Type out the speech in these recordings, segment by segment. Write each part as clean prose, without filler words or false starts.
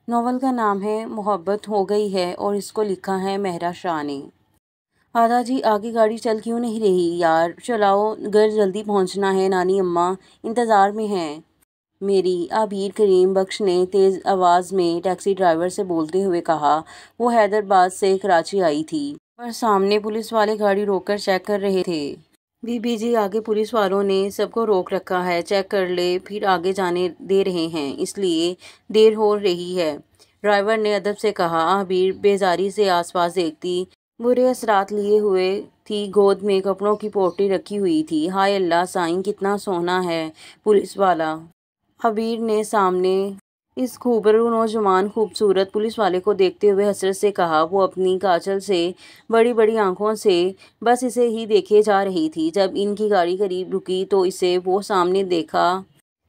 Novel کا نام ہے محبت ہو گئی ہے اور اس کو لکھا ہے مہرا شاہ نے۔ آدا جی آگے گاڑی چل کیوں نہیں رہی یار، چلاؤ، گھر جلدی پہنچنا ہے، نانی اماں انتظار میں ہیں میری، عبیر کریم بخش نے تیز آواز میں ٹیکسی ڈرائیور سے بولتے ہوئے کہا۔ وہ حیدرآباد سے کراچی آئی تھی، پر سامنے پولیس والے گاڑی روک کر چیک کر رہے تھے۔ بی بی جی آگے پولیس والوں نے سب کو روک رکھا ہے، چیک کر لے پھر آگے جانے دے رہے ہیں، اس لیے دیر ہو رہی ہے، ڈرائیور نے ادب سے کہا۔ عبیر بیزاری سے آس پاس دیکھتی، برے اثرات لیے ہوئے تھی، گود میں کپڑوں کی پوٹلی رکھی ہوئی تھی۔ ہائے اللہ سائیں کتنا سونا ہے پولیس والا، عبیر نے سامنے اس خوبرو نوجوان خوبصورت پولیس والے کو دیکھتے ہوئے حسرت سے کہا۔ وہ اپنی کاجل سے بڑی بڑی آنکھوں سے بس اسے ہی دیکھے جا رہی تھی۔ جب ان کی گاڑی قریب رکی تو اسے وہ سامنے دیکھا،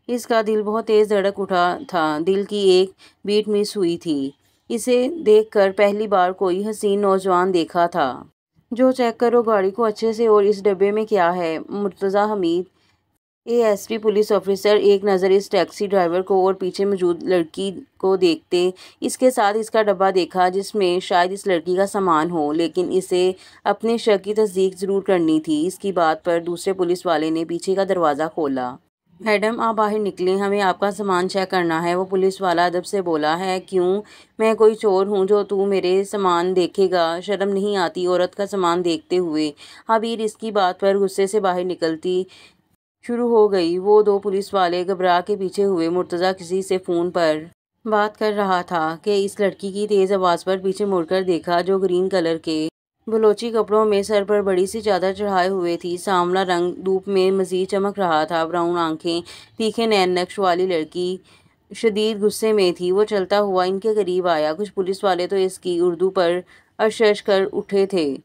اس کا دل بہت تیز دھڑک اٹھا تھا، دل کی ایک بیٹ مس ہوئی تھی۔ اسے دیکھ کر پہلی بار کوئی حسین نوجوان دیکھا تھا۔ جو چیک کرو گاڑی کو اچھے سے، اور اس ڈبے میں کیا ہے؟ Murtaza Hameed A S P police officer ایک نظر اس ٹیکسی ڈرائیور کو اور پیچھے موجود لڑکی کو دیکھتے، اس کے ساتھ اس کا ڈبہ دیکھا جس میں شاید اس لڑکی کا سامان ہو، لیکن اسے اپنے شک کی تصدیق ضرور کرنی تھی۔ اس کی بات پر دوسرے پولیس والے نے پیچھے کا دروازہ کھولا۔ میڈم آپ باہر نکلیں، ہمیں آپ کا سامان چیک کرنا ہے، وہ پولیس والا ادب سے بولا۔ ہے کیوں؟ میں کوئی چور ہوں جو تو میرے سامان دیکھے گا؟ شرم نہیں آتی عورت کا سامان دیکھتے ہوئے؟ عبیر اس کی بات پر غصے سے باہر نکلتی شروع ہو گئی۔ وہ دو پولیس والے گھبرا کے پیچھے ہوئے۔ مرتضیٰ کسی سے فون پر بات کر رہا تھا کہ اس لڑکی کی تیز آواز پر پیچھے مڑ کر دیکھا جو گرین کلر کے بلوچی کپڑوں میں سر پر بڑی سی چادر چڑھائے ہوئے تھی۔ سانولا رنگ دھوپ میں مزید چمک رہا تھا، براؤن آنکھیں، تیکھے نین نقش والی لڑکی شدید غصے میں تھی۔ وہ چلتا ہوا ان کے قریب آیا۔ کچھ پولیس والے تو اس کی اردو پر اشش کر اٹھے تھے۔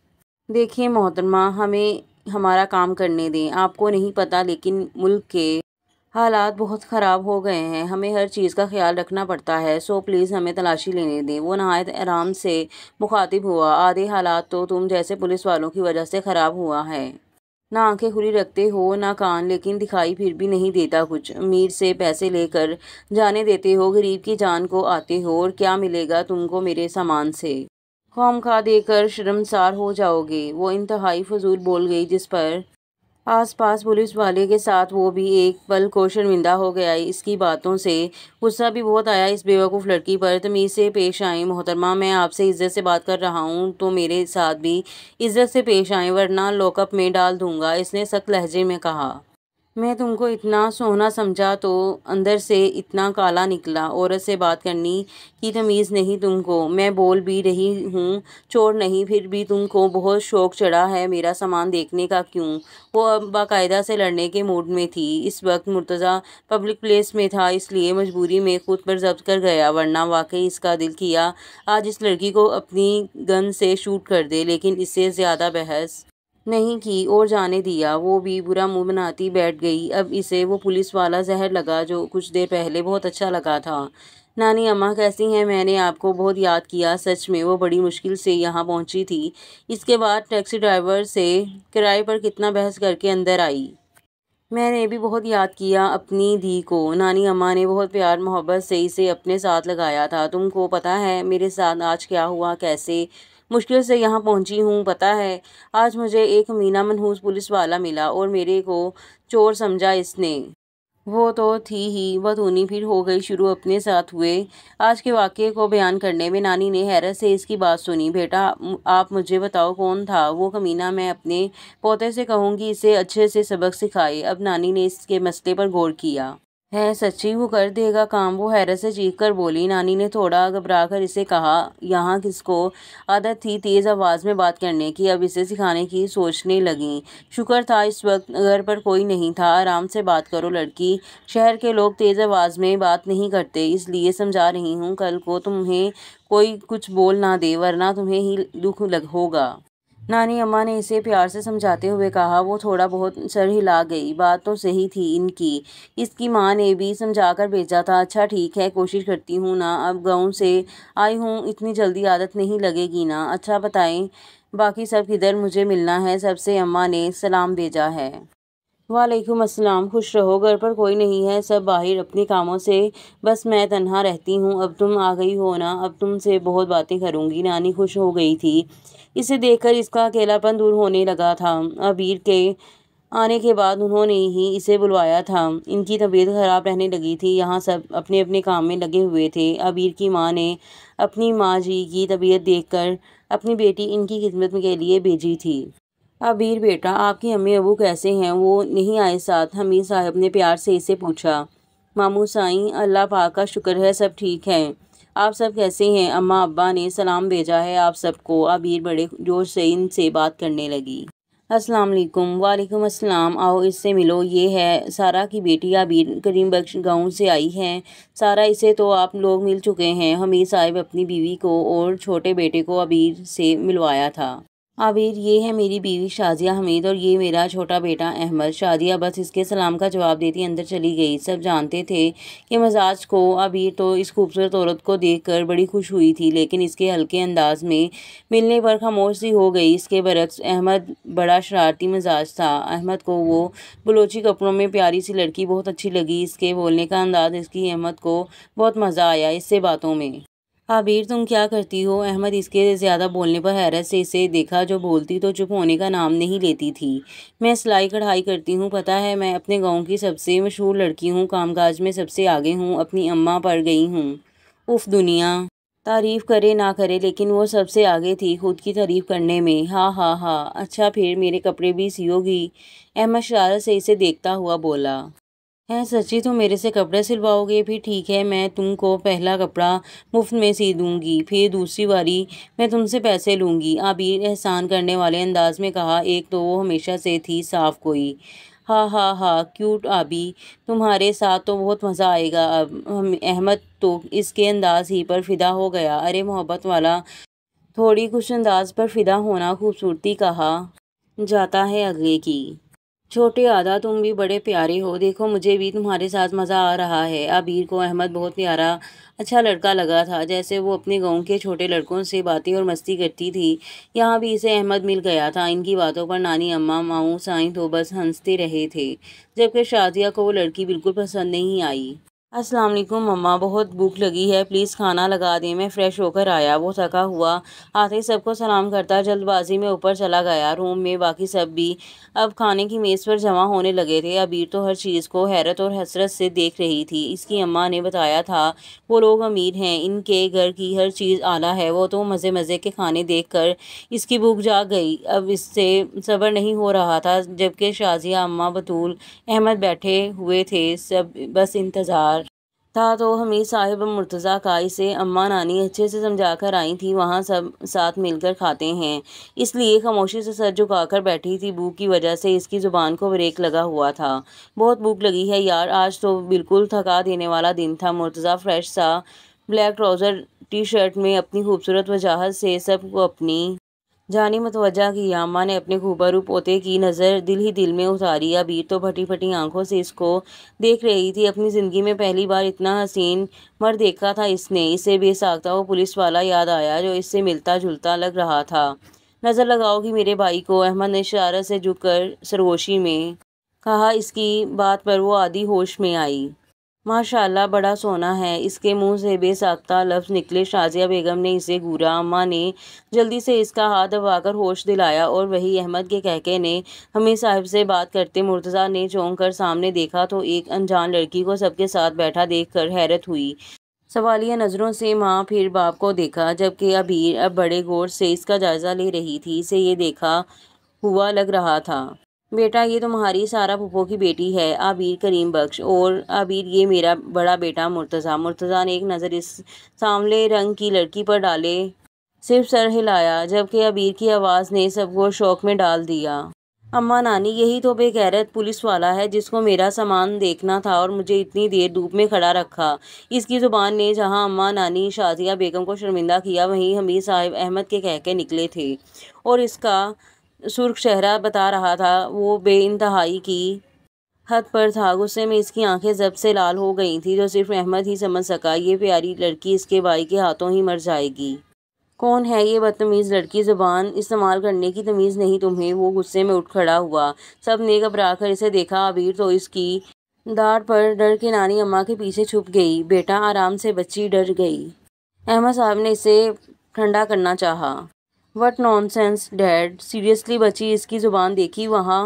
دیکھیے محترمہ، ہمیں ہمارا کام کرنے دیں، آپ کو نہیں پتا لیکن ملک کے حالات بہت خراب ہو گئے ہیں، ہمیں ہر چیز کا خیال رکھنا پڑتا ہے، سو پلیز ہمیں تلاشی لینے دیں۔ وہ نہایت آرام سے مخاطب ہوا۔ آدھے حالات تو تم جیسے پولیس والوں کی وجہ سے خراب ہوا ہے۔ نہ آنکھیں کھلی رکھتے ہو نہ کان، لیکن دکھائی پھر بھی نہیں دیتا کچھ۔ امیر سے پیسے لے کر جانے دیتے ہو، غریب کی جان کو آتے ہو، اور کیا ملے گا تم کو میرے سامان سے؟ خواہ دے کر شرمسار ہو جاؤ گے۔ وہ انتہائی فضول بول گئی، جس پر آس پاس پولیس والے کے ساتھ وہ بھی ایک پل کو شرمندہ ہو گیا۔ اس کی باتوں سے غصہ بھی بہت آیا اس بیوقوف لڑکی پر۔ تمیز سے پیش آئیں محترمہ، میں آپ سے عزت سے بات کر رہا ہوں تو میرے ساتھ بھی عزت سے پیش آئیں ورنہ لاک اپ میں ڈال دوں گا، اس نے سخت لہجے میں کہا۔ میں تم کو اتنا سونا سمجھا تو اندر سے اتنا کالا نکلا، عورت سے بات کرنے کی تمیز نہیں تم کو، میں بول بھی رہی ہوں چور نہیں، پھر بھی تم کو بہت شوق چڑھا ہے میرا سامان دیکھنے کا، کیوں؟ وہ اب باقاعدہ سے لڑنے کے موڈ میں تھی۔ اس وقت مرتضیٰ پبلک پلیس میں تھا، اس لیے مجبوری میں خود پر ضبط کر گیا، ورنہ واقعی اس کا دل کیا آج اس لڑکی کو اپنی گن سے شوٹ کر دے، لیکن اس سے زیادہ بحث نہیں کی اور جانے دیا۔ وہ بھی برا منہ بناتی بیٹھ گئی۔ اب اسے وہ پولیس والا زہر لگا جو کچھ دیر پہلے بہت اچھا لگا تھا۔ نانی اماں کیسی ہیں؟ میں نے آپ کو بہت یاد کیا، سچ میں وہ بڑی مشکل سے یہاں پہنچی تھی۔ اس کے بعد ٹیکسی ڈرائیور سے کرائے پر کتنا بحث کر کے اندر آئی۔ میں نے بھی بہت یاد کیا اپنی دھی کو، نانی اماں نے بہت پیار محبت سے اسے اپنے ساتھ لگایا تھا۔ تم کو پتا ہے میرے ساتھ آج کیا ہوا، کیسے مشکل سے یہاں پہنچی ہوں؟ پتا ہے آج مجھے ایک کمینہ منحوس پولیس والا ملا اور میرے کو چور سمجھا اس نے۔ وہ تو تھی ہی بتونی، پھر ہو گئی شروع اپنے ساتھ ہوئے آج کے واقعے کو بیان کرنے میں۔ نانی نے حیرت سے اس کی بات سنی۔ بیٹا آپ مجھے بتاؤ کون تھا وہ کمینہ؟ میں اپنے پوتے سے کہوں گی اسے اچھے سے سبق سکھائے۔ اب نانی نے اس کے مسئلے پر غور کیا۔ ہے سچی وہ کر دے گا کام؟ وہ حیرت سے چیخ کر بولی۔ نانی نے تھوڑا گھبرا کر اسے کہا، یہاں کس کو عادت تھی تیز آواز میں بات کرنے کی، اب اسے سکھانے کی سوچنے لگیں۔ شکر تھا اس وقت گھر پر کوئی نہیں تھا۔ آرام سے بات کرو لڑکی، شہر کے لوگ تیز آواز میں بات نہیں کرتے، اس لیے سمجھا رہی ہوں، کل کو تمہیں کوئی کچھ بول نہ دے ورنہ تمہیں ہی دکھ ہوگا۔ نانی اماں نے اسے پیار سے سمجھاتے ہوئے کہا۔ وہ تھوڑا بہت سر ہلا گئی۔ بات تو صحیح تھی ان کی، اس کی ماں نے بھی سمجھا کر بھیجا تھا۔ اچھا ٹھیک ہے، کوشش کرتی ہوں نا، اب گاؤں سے آئی ہوں، اتنی جلدی عادت نہیں لگے گی نا۔ اچھا بتائیں باقی سب کدھر؟ مجھے ملنا ہے سب سے، اماں نے سلام بھیجا ہے۔ وعلیکم السلام، خوش رہو، گھر پر کوئی نہیں ہے، سب باہر اپنے کاموں سے، بس میں تنہا رہتی ہوں۔ اب تم آ گئی ہو نا، اب تم سے بہت باتیں کروں گی۔ نانی خوش ہو گئی تھی اسے دیکھ کر، اس کا اکیلا پن دور ہونے لگا تھا۔ عبیر کے آنے کے بعد انہوں نے ہی اسے بلوایا تھا۔ ان کی طبیعت خراب رہنے لگی تھی، یہاں سب اپنے اپنے کام میں لگے ہوئے تھے۔ عبیر کی ماں نے اپنی ماں جی کی طبیعت دیکھ کر اپنی بیٹی ان کی خدمت کے لیے بھیجی تھی۔ عبیر بیٹا، آپ کی امی ابو کیسے ہیں؟ وہ نہیں آئے ساتھ؟ حمید صاحب نے پیار سے اسے پوچھا۔ ماموں سائیں، اللہ پاک کا شکر ہے، سب ٹھیک ہیں۔ آپ سب کیسے ہیں؟ اماں ابا نے سلام بھیجا ہے آپ سب کو۔ عبیر بڑے جوش سے ان سے بات کرنے لگی۔ السلام علیکم۔ وعلیکم السلام، آؤ اس سے ملو، یہ ہے سارا کی بیٹی عبیر، کریم بخش گاؤں سے آئی ہیں۔ سارا، اسے تو آپ لوگ مل چکے ہیں۔ حمید صاحب اپنی بیوی کو اور چھوٹے بیٹے کو عبیر سے ملوایا تھا۔ عبیر، یہ ہے میری بیوی شازیہ حمید، اور یہ میرا چھوٹا بیٹا احمد۔ شازیہ بس اس کے سلام کا جواب دیتی اندر چلی گئی۔ سب جانتے تھے کہ مزاج کو۔ عبیر تو اس خوبصورت عورت کو دیکھ کر بڑی خوش ہوئی تھی، لیکن اس کے ہلکے انداز میں ملنے پر خاموش سی ہو گئی۔ اس کے برعکس احمد بڑا شرارتی مزاج تھا۔ احمد کو وہ بلوچی کپڑوں میں پیاری سی لڑکی بہت اچھی لگی۔ اس کے بولنے کا انداز، اس کی احمد کو بہت مزہ آیا اس سے باتوں میں۔ عبیر، تم کیا کرتی ہو؟ احمد اس کے زیادہ بولنے پر حیرت سے اسے دیکھا، جو بولتی تو چپ ہونے کا نام نہیں لیتی تھی۔ میں سلائی کڑھائی کرتی ہوں، پتہ ہے، میں اپنے گاؤں کی سب سے مشہور لڑکی ہوں، کام کاج میں سب سے آگے ہوں، اپنی اماں پر گئی ہوں۔ اف، دنیا تعریف کرے نہ کرے، لیکن وہ سب سے آگے تھی خود کی تعریف کرنے میں۔ ہاں ہاں ہاں، اچھا پھر میرے کپڑے بھی سیو گی؟ احمد شرارت سے اسے دیکھتا ہوا بولا۔ ہیں سچی تم میرے سے کپڑے سلواؤ گے؟ پھر ٹھیک ہے، میں تم کو پہلا کپڑا مفت میں سی دوں گی، پھر دوسری باری میں تم سے پیسے لوں گی۔ عبیر احسان کرنے والے انداز میں کہا۔ ایک تو وہ ہمیشہ سے تھی صاف کوئی۔ ہاں ہاں ہاں، کیوٹ آبی، تمہارے ساتھ تو بہت مزہ آئے گا اب۔ احمد تو اس کے انداز ہی پر فدا ہو گیا۔ ارے محبت والا، تھوڑی کچھ انداز پر فدا ہونا خوبصورتی کہا جاتا ہے اگلے کی۔ چھوٹے آدھا، تم بھی بڑے پیارے ہو، دیکھو مجھے بھی تمہارے ساتھ مزہ آ رہا ہے۔ عبیر کو احمد بہت پیارا اچھا لڑکا لگا تھا، جیسے وہ اپنے گاؤں کے چھوٹے لڑکوں سے باتیں اور مستی کرتی تھی، یہاں بھی اسے احمد مل گیا تھا۔ ان کی باتوں پر نانی اماں ماموں سائیں تو بس ہنستے رہے تھے، جبکہ شازیہ کو وہ لڑکی بالکل پسند نہیں آئی۔ السلام علیکم مما، بہت بھوک لگی ہے، پلیز کھانا لگا دیں، میں فریش ہو کر آیا۔ وہ تھکا ہوا آتے سب کو سلام کرتا جلد بازی میں اوپر چلا گیا۔ روم میں باقی سب بھی اب کھانے کی میز پر جمع ہونے لگے تھے۔ عبیر تو ہر چیز کو حیرت اور حسرت سے دیکھ رہی تھی۔ اس کی اماں نے بتایا تھا وہ لوگ امیر ہیں، ان کے گھر کی ہر چیز اعلیٰ ہے۔ وہ تو مزے مزے کے کھانے دیکھ کر اس کی بھوک جاگ گئی، اب اس سے صبر نہیں ہو رہا تھا۔ جبکہ شازیہ، اماں، بطول، احمد بیٹھے ہوئے تھے، سب بس انتظار تھا تو حمید صاحب اور مرتضیٰ کا۔ اسے اماں نانی اچھے سے سمجھا کر آئی تھی، وہاں سب ساتھ مل کر کھاتے ہیں، اس لیے خاموشی سے سر جھکا کر بیٹھی تھی۔ بھوک کی وجہ سے اس کی زبان کو بریک لگا ہوا تھا۔ بہت بھوک لگی ہے یار، آج تو بالکل تھکا دینے والا دن تھا۔ مرتضیٰ فریش سا بلیک ٹراؤزر ٹی شرٹ میں اپنی خوبصورت وجاہت سے سب کو اپنی جانب متوجہ کیا۔ اماں نے اپنے خوبارو پوتے کی نظر دل ہی دل میں اتاری۔ عبیر تو پھٹی پھٹی آنکھوں سے اس کو دیکھ رہی تھی۔ اپنی زندگی میں پہلی بار اتنا حسین مرد دیکھا تھا اس نے۔ اسے بے ساختہ وہ پولیس والا یاد آیا جو اس سے ملتا جلتا لگ رہا تھا۔ نظر لگاؤ گی میرے بھائی کو؟ احمد نے شرارت سے جھک کر سرگوشی میں کہا۔ اس کی بات پر وہ آدھی ہوش میں آئی۔ ماشاءاللہ، بڑا سونا ہے۔ اس کے منہ سے بے ساختہ لفظ نکلے۔ شازیہ بیگم نے اسے گھورا۔ اماں نے جلدی سے اس کا ہاتھ دبا کر ہوش دلایا، اور وہی احمد کے کہکہے نے حمید صاحب سے بات کرتے مرتضیٰ نے چونک کر سامنے دیکھا تو ایک انجان لڑکی کو سب کے ساتھ بیٹھا دیکھ کر حیرت ہوئی۔ سوالیہ نظروں سے ماں پھر باپ کو دیکھا، جبکہ عبیر اب بڑے غور سے اس کا جائزہ لے رہی تھی۔ اسے یہ دیکھا ہوا لگ رہا تھا۔ بیٹا، یہ تمہاری سارا پھپھو کی بیٹی ہے، عبیر کریم بخش، اور عبیر یہ میرا بڑا بیٹا مرتضیٰ۔ مرتضیٰ نے ایک نظر اس سانولے رنگ کی لڑکی پر ڈالے صرف سر ہلایا، جبکہ عبیر کی آواز نے سب کو شوق میں ڈال دیا۔ اماں نانی، یہی تو بے غیرت پولیس والا ہے جس کو میرا سامان دیکھنا تھا اور مجھے اتنی دیر دھوپ میں کھڑا رکھا۔ اس کی زبان نے جہاں اماں نانی شازیہ بیگم کو شرمندہ کیا، وہیں حمید صاحب احمد کے کہکہے نکلے تھے، اور اس کا سرخ چہرہ بتا رہا تھا وہ بے انتہائی کی حد پر تھا۔ غصے میں اس کی آنکھیں ضبط سے لال ہو گئی تھیں، جو صرف احمد ہی سمجھ سکا۔ یہ پیاری لڑکی اس کے بھائی کے ہاتھوں ہی مر جائے گی۔ کون ہے یہ بدتمیز لڑکی؟ زبان استعمال کرنے کی تمیز نہیں تمہیں؟ وہ غصے میں اٹھ کھڑا ہوا۔ سب نے گھبرا کر اسے دیکھا۔ عبیر تو اس کی داڑھ پر ڈر کے نانی اماں کے پیچھے چھپ گئی۔ بیٹا آرام سے، بچی ڈر گئی۔ احمد صاحب نے اسے ٹھنڈا کرنا چاہا۔ What nonsense dad, seriously بچی، اس کی زبان دیکھی؟ وہاں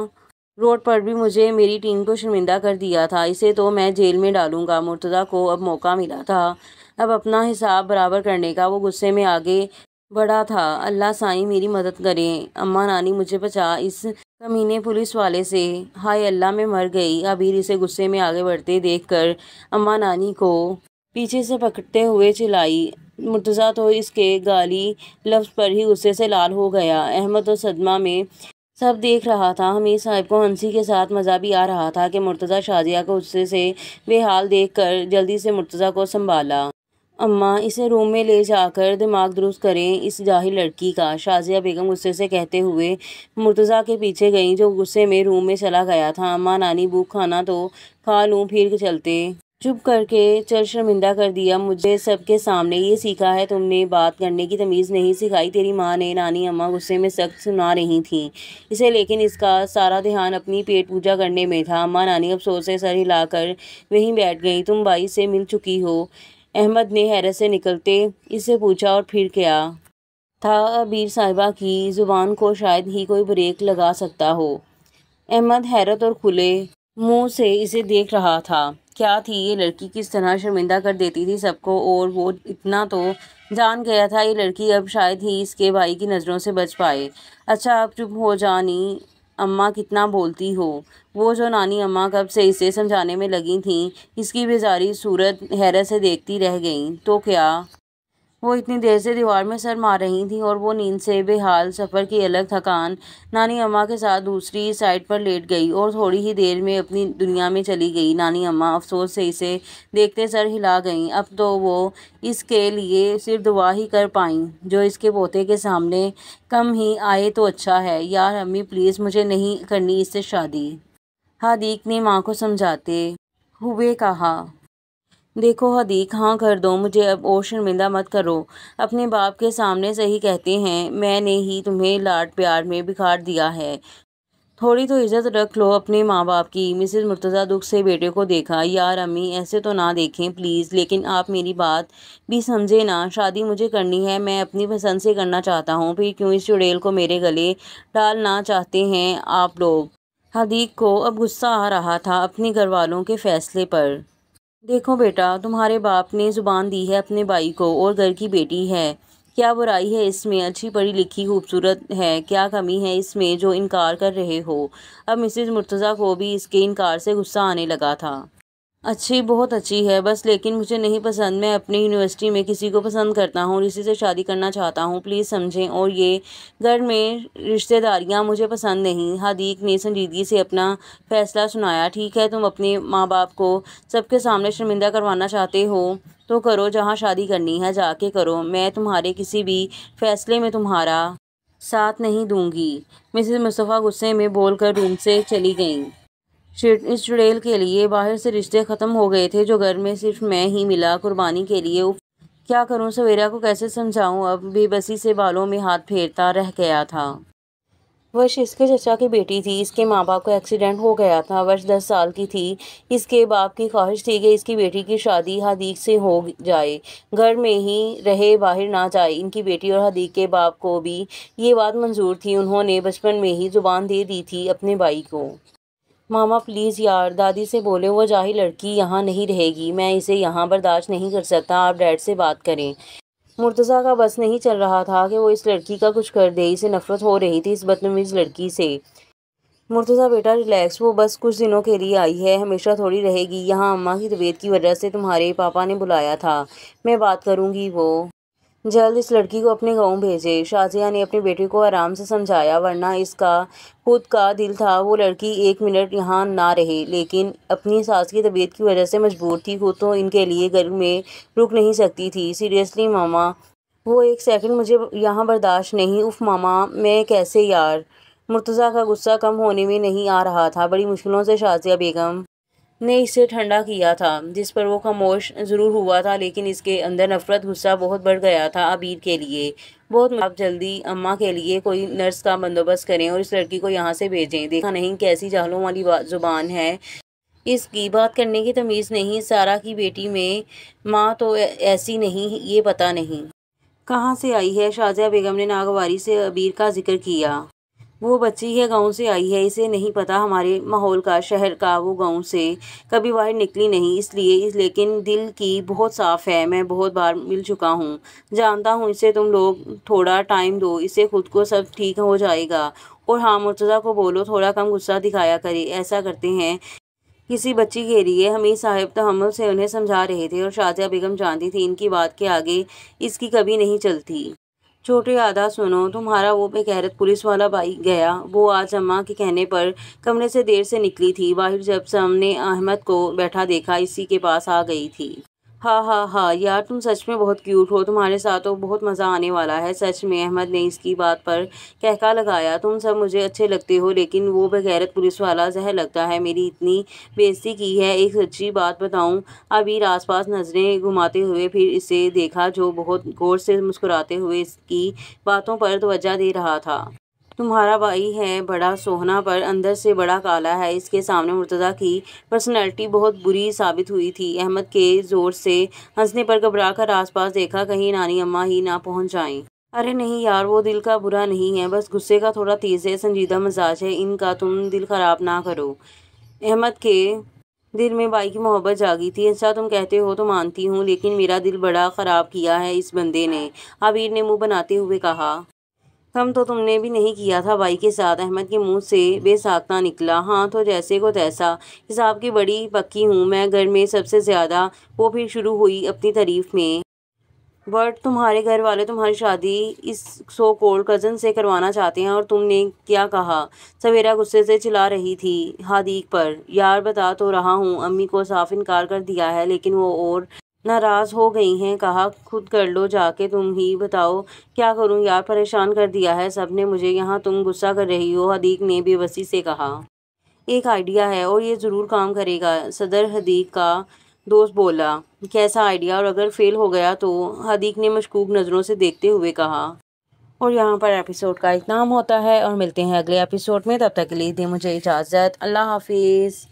روڈ پر بھی مجھے میری ٹیم کو شرمندہ کر دیا تھا۔ اسے تو میں جیل میں ڈالوں گا۔ مرتضیٰ کو اب موقع ملا تھا اب اپنا حساب برابر کرنے کا۔ وہ غصے میں آگے بڑھا تھا۔ اللہ سائیں میری مدد کریں، اماں نانی مجھے بچا اس کمینے پولیس والے سے۔ ہائے اللہ میں مر گئی۔ عبیر اسے غصے میں آگے بڑھتے دیکھ کر اماں نانی کو پیچھے سے پکڑتے ہوئے چلائی۔ مرتضیٰ تو اس کے گالی لفظ پر ہی غصے سے لال ہو گیا۔ احمد تو صدمہ میں سب دیکھ رہا تھا۔ حمید صاحب کو ہنسی کے ساتھ مزہ بھی آ رہا تھا کہ مرتضیٰ شازیہ کو غصے سے بے حال دیکھ کر جلدی سے مرتضیٰ کو سنبھالا۔ اماں اسے روم میں لے جا کر دماغ درست کریں اس جاہل لڑکی کا، شازیہ بیگم غصے سے کہتے ہوئے مرتضیٰ کے پیچھے گئیں جو غصے میں روم میں چلا گیا تھا۔ اماں نانی بھوک کھانا تو کھا لوں پھر چلتے۔ چپ کر کے چل، شرمندہ کر دیا مجھے سب کے سامنے۔ یہ سیکھا ہے تم نے؟ بات کرنے کی تمیز نہیں سکھائی تیری ماں نے؟ نانی اماں غصے میں سخت سنا رہی تھیں اسے، لیکن اس کا سارا دھیان اپنی پیٹ پوجا کرنے میں تھا۔ اماں نانی افسوس سے سر ہلا کر وہیں بیٹھ گئیں۔ تم بھائی سے مل چکی ہو؟ احمد نے حیرت سے نکلتے اس سے پوچھا۔ اور پھر کیا تھا عبیر صاحبہ کی زبان کو شاید ہی کوئی بریک لگا سکتا ہو۔ احمد حیرت اور کھلے منہ سے اسے دیکھ رہا تھا۔ کیا تھی یہ لڑکی؟ کس طرح شرمندہ کر دیتی تھی سب کو، اور وہ اتنا تو جان گیا تھا یہ لڑکی اب شاید ہی اس کے بھائی کی نظروں سے بچ پائے۔ اچھا اب چپ ہو جانی اماں، کتنا بولتی ہو؟ وہ جو نانی اماں کب سے اسے سمجھانے میں لگی تھیں، اس کی بیزاری صورت حیرت سے دیکھتی رہ گئیں۔ تو کیا وہ اتنی دیر سے دیوار میں سر مار رہی تھیں اور وہ نیند سے بے حال، سفر کی الگ تھکان۔ نانی اماں کے ساتھ دوسری سائٹ پر لیٹ گئی اور تھوڑی ہی دیر میں اپنی دنیا میں چلی گئی۔ نانی اماں افسوس سے اسے دیکھتے سر ہلا گئیں۔ اب تو وہ اس کے لیے صرف دعا ہی کر پائیں جو اس کے پوتے کے سامنے کم ہی آئے تو اچھا ہے۔ یار امی پلیز مجھے نہیں کرنی اس سے شادی، حدیق نے ماں کو سمجھاتے ہوئے کہا۔ دیکھو حدیق، ہاں کر دو مجھے اب، اور شرمندہ مت کرو۔ اپنے باپ کے سامنے صحیح کہتے ہیں، میں نے ہی تمہیں لاڈ پیار میں بکھار دیا ہے، تھوڑی تو عزت رکھ لو اپنے ماں باپ کی۔ مسز مرتضیٰ دکھ سے بیٹے کو دیکھا۔ یار امی ایسے تو نہ دیکھیں پلیز، لیکن آپ میری بات بھی سمجھے نا، شادی مجھے کرنی ہے، میں اپنی پسند سے کرنا چاہتا ہوں، پھر کیوں اس چڑیل کو میرے گلے ڈالنا چاہتے ہیں آپ لوگ؟ حدیق کو اب غصہ آ رہا تھا اپنے گھر والوں کے فیصلے پر۔ دیکھو بیٹا، تمہارے باپ نے زبان دی ہے اپنے بھائی کو، اور گھر کی بیٹی ہے، کیا برائی ہے اس میں؟ اچھی پڑھی لکھی خوبصورت ہے، کیا کمی ہے اس میں جو انکار کر رہے ہو؟ اب مسز مرتضیٰ کو بھی اس کے انکار سے غصہ آنے لگا تھا۔ اچھی، بہت اچھی ہے، بس لیکن مجھے نہیں پسند، میں اپنی یونیورسٹی میں کسی کو پسند کرتا ہوں اور اسی سے شادی کرنا چاہتا ہوں، پلیز سمجھیں، اور یہ گھر میں رشتہ داریاں مجھے پسند نہیں۔ حدیق نے سنجیدگی سے اپنا فیصلہ سنایا۔ ٹھیک ہے، تم اپنے ماں باپ کو سب کے سامنے شرمندہ کروانا چاہتے ہو تو کرو، جہاں شادی کرنی ہے جا کے کرو، میں تمہارے کسی بھی فیصلے میں تمہارا ساتھ نہیں دوں گی۔ مسز مصطفیٰ غصے میں بول کر روم سے چلی گئیں۔ اس چڑیل کے لیے باہر سے رشتے ختم ہو گئے تھے جو گھر میں صرف میں ہی ملا قربانی کے لیے۔ اف، کیا کروں، سویرا کو کیسے سمجھاؤں؟ اب بے بسی سے بالوں میں ہاتھ پھیرتا رہ گیا تھا۔ ورش اس کے چچا کی بیٹی تھی، اس کے ماں باپ کا ایکسیڈنٹ ہو گیا تھا، ورش 10 سال کی تھی۔ اس کے باپ کی خواہش تھی کہ اس کی بیٹی کی شادی حدیق سے ہو جائے، گھر میں ہی رہے، باہر نہ جائے۔ ان کی بیٹی اور حدیق کے باپ کو بھی یہ بات منظور تھی، انہوں نے بچپن میں ہی زبان دے دی تھی اپنے بھائی کو۔ ماما پلیز یار، دادی سے بولے وہ جاہل لڑکی یہاں نہیں رہے گی، میں اسے یہاں برداشت نہیں کر سکتا، آپ ڈیڈ سے بات کریں۔ مرتضیٰ کا بس نہیں چل رہا تھا کہ وہ اس لڑکی کا کچھ کر دے، اسے نفرت ہو رہی تھی اس بدتمیز لڑکی سے۔ مرتضیٰ بیٹا ریلیکس، وہ بس کچھ دنوں کے لیے آئی ہے، ہمیشہ تھوڑی رہے گی یہاں، اماں کی طبیعت کی وجہ سے تمہارے پاپا نے بلایا تھا، میں بات کروں گی، وہ جلد اس لڑکی کو اپنے گاؤں بھیجے۔ شازیہ نے اپنے بیٹے کو آرام سے سمجھایا، ورنہ اس کا خود کا دل تھا وہ لڑکی ایک منٹ یہاں نہ رہے، لیکن اپنی ساس کی طبیعت کی وجہ سے مجبور تھی، خود تو ان کے لیے گھر میں رک نہیں سکتی تھی۔ سیریسلی ماما، وہ ایک سیکنڈ مجھے یہاں برداشت نہیں۔ اف ماما، میں کیسے یار؟ مرتضیٰ کا غصہ کم ہونے میں نہیں آ رہا تھا۔ بڑی مشکلوں سے شازیہ بیگم نے اسے ٹھنڈا کیا تھا، جس پر وہ خاموش ضرور ہوا تھا لیکن اس کے اندر نفرت، غصہ بہت بڑھ گیا تھا عبیر کے لیے۔ بہت آپ جلدی اماں کے لیے کوئی نرس کا بندوبست کریں اور اس لڑکی کو یہاں سے بھیجیں۔ دیکھا نہیں کیسی جہلوں والی زبان ہے، اس کی بات کرنے کی تمیز نہیں۔ سارا کی بیٹی میں ماں تو ایسی نہیں، یہ پتہ نہیں کہاں سے آئی ہے۔ شازیہ بیگم نے ناگواری سے عبیر کا ذکر کیا۔ وہ بچی ہے، گاؤں سے آئی ہے، اسے نہیں پتہ ہمارے ماحول کا، شہر کا۔ وہ گاؤں سے کبھی باہر نکلی نہیں، اس لیے لیکن دل کی بہت صاف ہے، میں بہت بار مل چکا ہوں، جانتا ہوں اسے۔ تم لوگ تھوڑا ٹائم دو اسے، خود کو سب ٹھیک ہو جائے گا۔ اور ہاں، مرتضیٰ کو بولو تھوڑا کم غصہ دکھایا کرے، ایسا کرتے ہیں کسی بچی کے لیے۔ حمید صاحب تحمل سے انہیں سمجھا رہے تھے اور شازیہ بیگم جانتی تھی ان کی بات کے آگے اس کی کبھی نہیں چلتی۔ چھوٹے آدا سنو، تمہارا وہ بے غیرت پولیس والا بھائی گیا، وہ آج اماں کے کہنے پر کمرے سے دیر سے نکلی تھی، باہر جب سامنے احمد کو بیٹھا دیکھا اسی کے پاس آ گئی تھی۔ ہاں ہاں ہاں یار، تم سچ میں بہت کیوٹ ہو، تمہارے ساتھ تو بہت مزہ آنے والا ہے سچ میں۔ احمد نے اس کی بات پر کہکا لگایا۔ تم سب مجھے اچھے لگتے ہو لیکن وہ بے غیرت پولیس والا زہر لگتا ہے، میری اتنی بےعزتی کی ہے۔ ایک سچی بات بتاؤں؟ عبیر آس پاس نظریں گھماتے ہوئے پھر اسے دیکھا جو بہت غور سے مسکراتے ہوئے اس کی باتوں پر توجہ دے رہا تھا۔ تمہارا بھائی ہے بڑا سوہنا پر اندر سے بڑا کالا ہے۔ اس کے سامنے مرتضیٰ کی پرسنالٹی بہت بری ثابت ہوئی تھی۔ احمد کے زور سے ہنسنے پر گھبرا کر آس پاس دیکھا، کہیں نانی اماں ہی نہ پہنچ جائیں۔ ارے نہیں یار، وہ دل کا برا نہیں ہے، بس غصے کا تھوڑا تیز ہے، سنجیدہ مزاج ہے ان کا، تم دل خراب نہ کرو۔ احمد کے دل میں بھائی کی محبت جاگی تھی۔ اچھا تم کہتے ہو تو مانتی ہوں، لیکن میرا دل بڑا خراب کیا ہے اس بندے نے، عبیر نے منہ بناتے ہوئے کہا۔ کم تو تم نے بھی نہیں کیا تھا بھائی کے ساتھ، احمد کے منہ سے بے ساختہ نکلا۔ ہاں تو جیسے کو تیسا، حساب کی بڑی پکی ہوں میں گھر میں سب سے زیادہ۔ وہ پھر شروع ہوئی اپنی تعریف میں۔ بٹ تمہارے گھر والے تمہاری شادی اس سو کولڈ کزن سے کروانا چاہتے ہیں، اور تم نے کیا کہا؟ سویرا غصے سے چلا رہی تھی حدیق پر۔ یار بتا تو رہا ہوں، امی کو صاف انکار کر دیا ہے لیکن وہ اور ناراض ہو گئی ہیں، کہا خود کر لو جا کے، تم ہی بتاؤ کیا کروں یار، پریشان کر دیا ہے سب نے مجھے یہاں، تم غصہ کر رہی ہو، حدیق نے بے بسی سے کہا۔ ایک آئیڈیا ہے اور یہ ضرور کام کرے گا، صدر حدیق کا دوست بولا۔ کیسا آئیڈیا، اور اگر فیل ہو گیا تو؟ حدیق نے مشکوک نظروں سے دیکھتے ہوئے کہا۔ اور یہاں پر ایپیسوڈ کا اختتام ہوتا ہے اور ملتے ہیں اگلے ایپیسوڈ میں، تب تک کے لیے دیں مجھے اجازت، اللہ حافظ۔